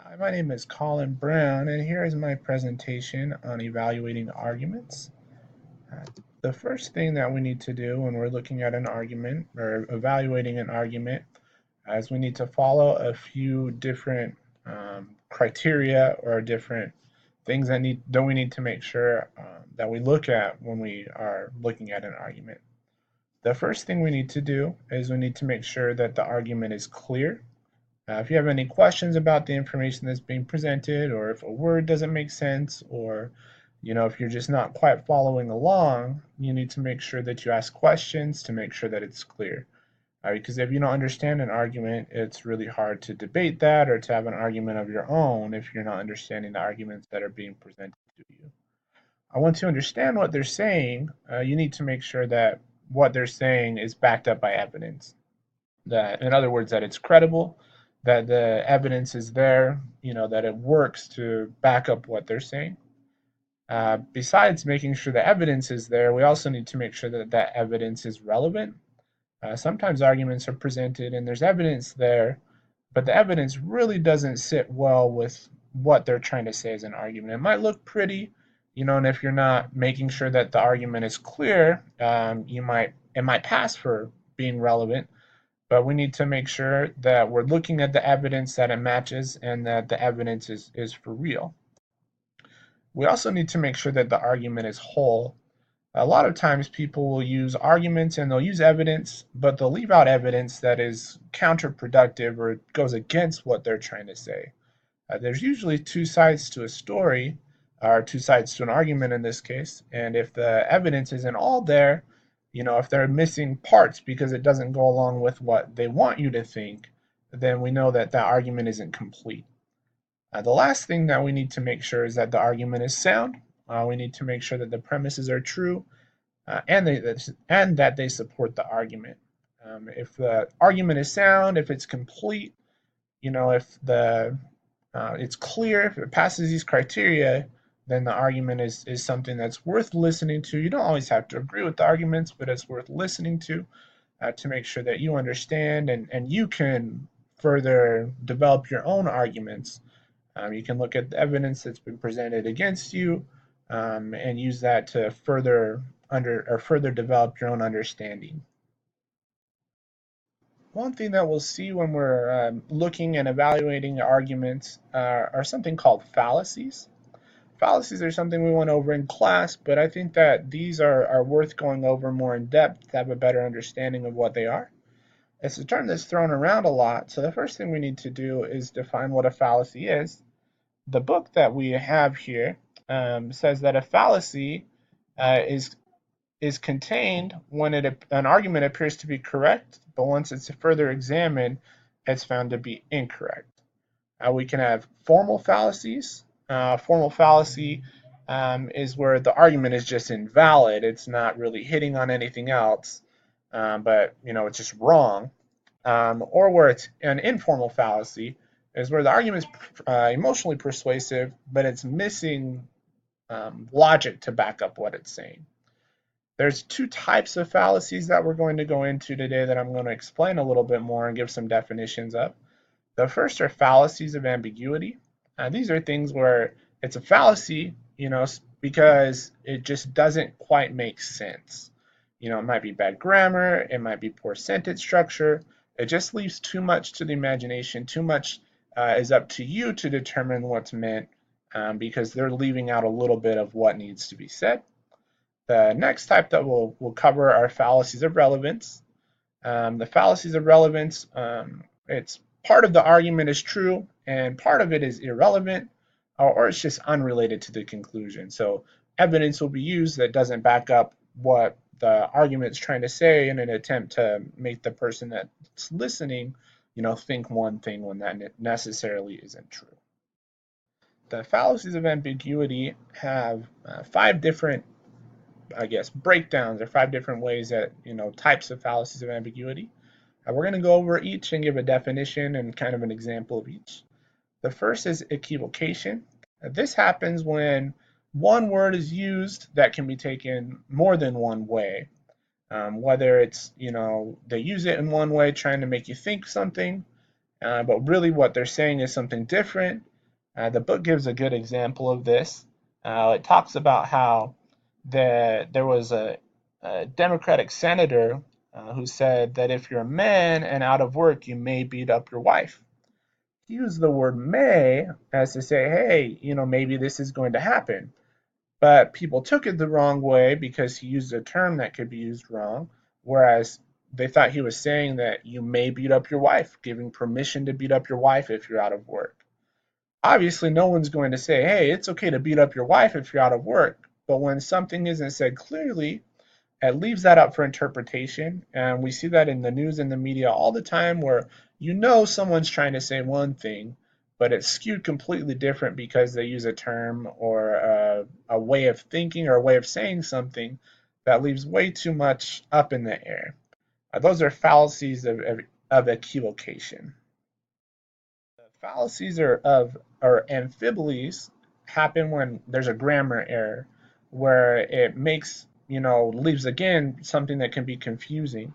Hi, my name is Collin Brown, and here is my presentation on evaluating arguments. Uh, the first thing that we need to do when we're looking at an argument or evaluating an argument is we need to follow a few different criteria or different things that we need to make sure that we look at when we are looking at an argument. The first thing we need to do is we need to make sure that the argument is clear. If you have any questions about the information that's being presented, or if a word doesn't make sense, or if you're just not quite following along, you need to make sure that you ask questions to make sure that it's clear. Because if you don't understand an argument, it's really hard to debate that or to have an argument of your own if you're not understanding the arguments that are being presented to you. Once you understand what they're saying, you need to make sure that what they're saying is backed up by evidence. That, in other words, that it's credible, that the evidence is there, that it works to back up what they're saying. Besides making sure the evidence is there, we also need to make sure that that evidence is relevant. Sometimes arguments are presented and there's evidence there, but the evidence really doesn't sit well with what they're trying to say as an argument. It might look pretty, and if you're not making sure that the argument is clear, it might pass for being relevant, but we need to make sure that we're looking at the evidence, that it matches, and that the evidence is for real. We also need to make sure that the argument is whole. A lot of times people will use arguments and they'll use evidence, but they'll leave out evidence that is counterproductive or goes against what they're trying to say. There's usually two sides to a story, or two sides to an argument in this case, and if the evidence isn't all there, if they're missing parts because it doesn't go along with what they want you to think, then we know that that argument isn't complete. The last thing that we need to make sure is that the argument is sound. We need to make sure that the premises are true, and that they support the argument. If the argument is sound, if it's complete, if the it's clear, if it passes these criteria, then the argument is something that's worth listening to. You don't always have to agree with the arguments, but it's worth listening to make sure that you understand and you can further develop your own arguments. You can look at the evidence that's been presented against you and use that to further develop your own understanding. One thing that we'll see when we're looking and evaluating arguments are something called fallacies. Fallacies are something we went over in class, but I think that these are worth going over more in depth to have a better understanding of what they are. It's a term that's thrown around a lot, so the first thing we need to do is define what a fallacy is. The book that we have here says that a fallacy is contained when an argument appears to be correct, but once it's further examined, it's found to be incorrect. We can have formal fallacies. Formal fallacy is where the argument is just invalid. It's not really hitting on anything else, but it's just wrong. Or where it's an informal fallacy is where the argument is emotionally persuasive, but it's missing logic to back up what it's saying. There's two types of fallacies that we're going to go into today that I'm going to explain a little bit more and give some definitions of. The first are fallacies of ambiguity. These are things where it's a fallacy, because it just doesn't quite make sense. It might be bad grammar, it might be poor sentence structure. It just leaves too much to the imagination. Too much is up to you to determine what's meant because they're leaving out a little bit of what needs to be said. The next type that we'll cover are fallacies of relevance. The fallacies of relevance, it's part of the argument is true and part of it is irrelevant, or it's just unrelated to the conclusion. So evidence will be used that doesn't back up what the argument is trying to say in an attempt to make the person that's listening, think one thing when that necessarily isn't true. The fallacies of ambiguity have 5 different, breakdowns, or 5 different ways that, types of fallacies of ambiguity. We're going to go over each and give a definition and kind of an example of each. The first is equivocation. This happens when one word is used that can be taken more than one way. Whether it's, they use it in one way trying to make you think something, But really what they're saying is something different. The book gives a good example of this. It talks about how there was a Democratic senator who said that if you're a man and out of work, you may beat up your wife. He used the word may as to say, hey, maybe this is going to happen. But people took it the wrong way because he used a term that could be used wrong, whereas they thought he was saying that you may beat up your wife, giving permission to beat up your wife if you're out of work. Obviously, no one's going to say, hey, it's okay to beat up your wife if you're out of work. But when something isn't said clearly, it leaves that up for interpretation. And we see that in the news and the media all the time where someone's trying to say one thing, but it's skewed completely different because they use a term or a way of thinking or a way of saying something that leaves way too much up in the air. Those are fallacies of equivocation. Fallacies or amphiboles happen when there's a grammar error where it makes, leaves again something that can be confusing.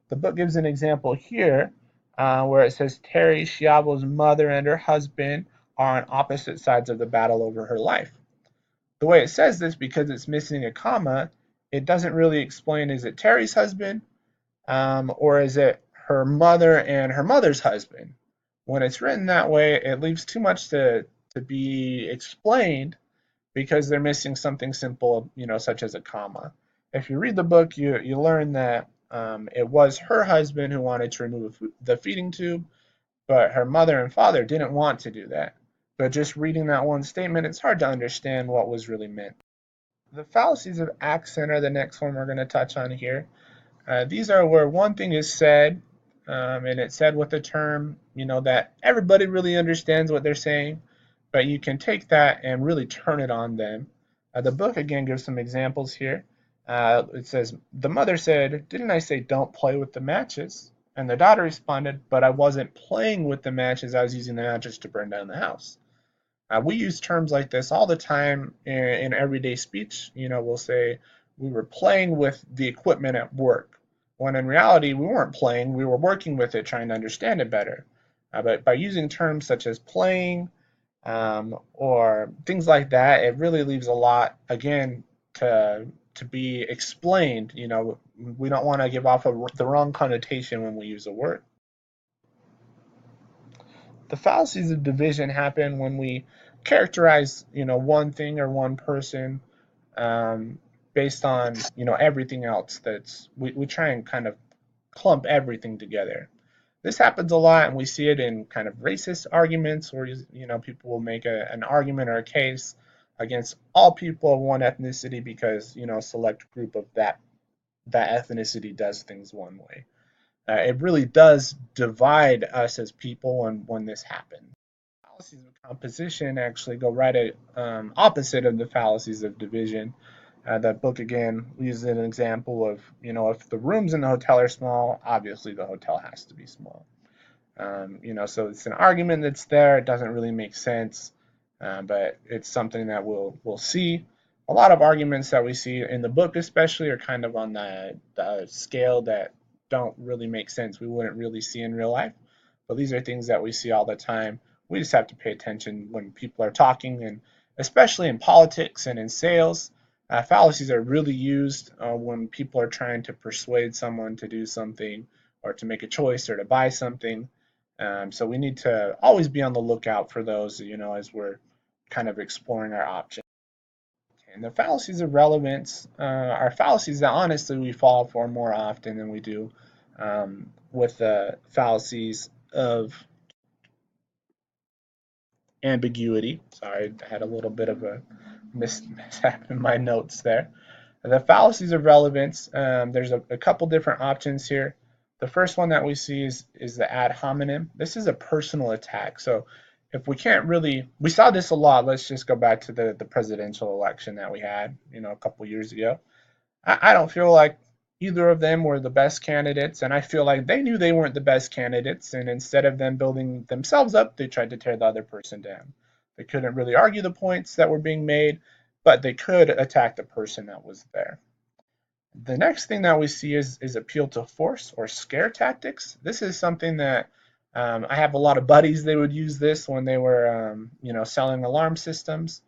The book gives an example here where it says Terry Schiavo's mother and her husband are on opposite sides of the battle over her life. The way it says this, because it's missing a comma, it doesn't really explain, is it Terry's husband or is it her mother and her mother's husband? When it's written that way, it leaves too much to be explained because they're missing something simple, such as a comma. If you read the book, you learn that it was her husband who wanted to remove the feeding tube, but her mother and father didn't want to do that. But just reading that one statement, it's hard to understand what was really meant. The fallacies of accent are the next one we're going to touch on here. These are where one thing is said, and it's said with a term, that everybody really understands what they're saying, but you can take that and really turn it on them. The book again gives some examples here. It says, the mother said, didn't I say don't play with the matches? And the daughter responded, but I wasn't playing with the matches, I was using the matches to burn down the house. We use terms like this all the time in everyday speech. We'll say we were playing with the equipment at work, when in reality we weren't playing, we were working with it, trying to understand it better. But by using terms such as playing or things like that, it really leaves a lot, again, to be explained. We don't want to give off the wrong connotation when we use a word. The fallacies of division happen when we characterize, one thing or one person um, based on, everything else. We try and kind of clump everything together. This happens a lot, and we see it in kind of racist arguments, where people will make an argument or a case against all people of one ethnicity because a select group of that ethnicity does things one way. It really does divide us as people when this happens. Fallacies of composition actually go right at opposite of the fallacies of division. That book again uses an example of, if the rooms in the hotel are small, obviously the hotel has to be small. So it's an argument that's there. It doesn't really make sense, but it's something that we'll see. A lot of arguments that we see in the book, especially, are kind of on the scale that don't really make sense. We wouldn't really see in real life, but these are things that we see all the time. We just have to pay attention when people are talking, and especially in politics and in sales. Fallacies are really used when people are trying to persuade someone to do something or to make a choice or to buy something. So we need to always be on the lookout for those, as we're kind of exploring our options. And the fallacies of relevance are fallacies that honestly we fall for more often than we do with the fallacies of ambiguity. Sorry, I had a little bit of a mishap in my notes there. The fallacies of relevance, there's a couple different options here. The first one that we see is the ad hominem. This is a personal attack. So if we can't really, we saw this a lot. Let's just go back to the presidential election that we had, a couple years ago. I don't feel like either of them were the best candidates, and I feel like they knew they weren't the best candidates, and instead of them building themselves up, they tried to tear the other person down. They couldn't really argue the points that were being made, but they could attack the person that was there. The next thing that we see is appeal to force or scare tactics. This is something that I have a lot of buddies. They would use this when they were, selling alarm systems.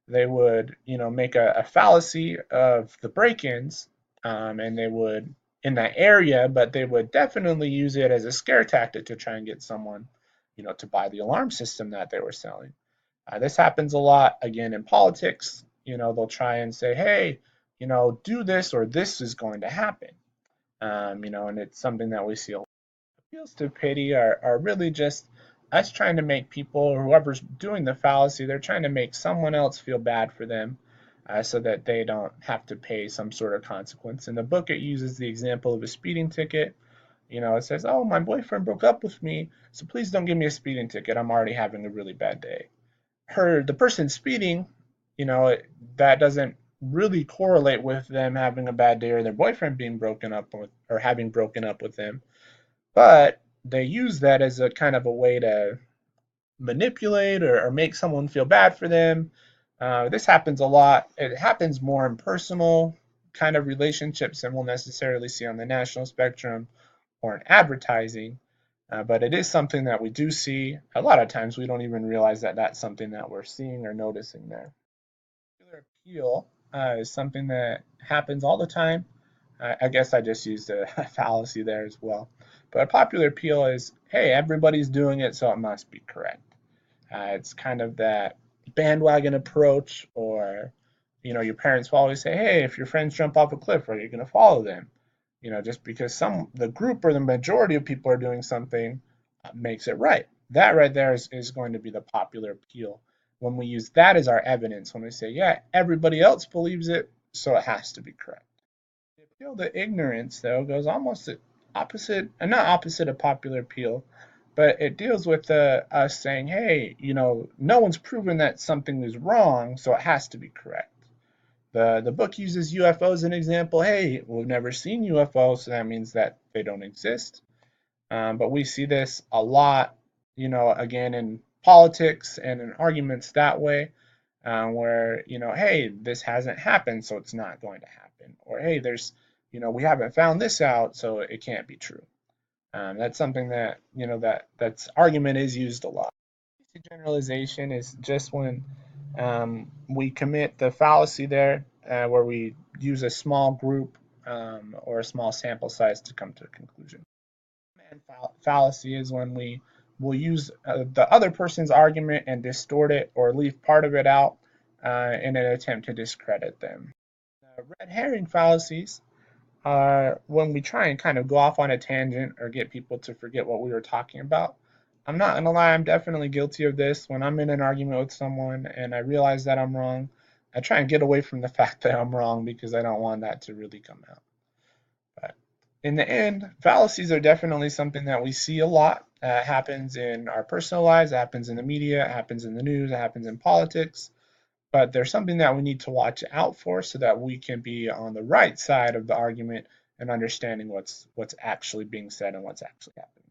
They would, make a fallacy of the break-ins, and they would in that area, but they would definitely use it as a scare tactic to try and get someone, to buy the alarm system that they were selling. This happens a lot again in politics. They'll try and say, hey, do this or this is going to happen. And it's something that we see a lot. Appeals to pity are really just us trying to make people, or whoever's doing the fallacy, they're trying to make someone else feel bad for them, so that they don't have to pay some sort of consequence. In the book, it uses the example of a speeding ticket. It says, oh, my boyfriend broke up with me, so please don't give me a speeding ticket. I'm already having a really bad day. The person speeding, that doesn't really correlate with them having a bad day or their boyfriend being broken up with or having broken up with them. But they use that as a kind of a way to manipulate or make someone feel bad for them. This happens a lot. It happens more in personal kind of relationships than we'll necessarily see on the national spectrum or in advertising. But it is something that we do see. A lot of times we don't even realize that that's something that we're seeing or noticing there. Popular appeal is something that happens all the time. I guess I just used a fallacy there as well. But a popular appeal is, hey, everybody's doing it, so it must be correct. It's kind of that bandwagon approach, or your parents will always say, hey, if your friends jump off a cliff, are you going to follow them? Just because the group or the majority of people are doing something makes it right. That right there is going to be the popular appeal. When we use that as our evidence, when we say, yeah, everybody else believes it, so it has to be correct. The appeal to ignorance, though, goes almost opposite, and not opposite of popular appeal, but it deals with us saying, hey, no one's proven that something is wrong, so it has to be correct. The book uses UFOs as an example. Hey, we've never seen UFOs, so that means that they don't exist. But we see this a lot, again in politics and in arguments that way, where, hey, this hasn't happened, so it's not going to happen. Or, hey, we haven't found this out, so it can't be true. That's something that, that's argument is used a lot. Generalization is just when we commit the fallacy there, where we use a small group or a small sample size to come to a conclusion. And fallacy is when we will use the other person's argument and distort it or leave part of it out in an attempt to discredit them. Red herring fallacies are when we try and kind of go off on a tangent or get people to forget what we were talking about. I'm not gonna lie, I'm definitely guilty of this. When I'm in an argument with someone and I realize that I'm wrong, I try and get away from the fact that I'm wrong because I don't want that to really come out. But in the end, fallacies are definitely something that we see a lot. It happens in our personal lives, it happens in the media, it happens in the news, it happens in politics. But there's something that we need to watch out for so that we can be on the right side of the argument and understanding what's actually being said and what's actually happening.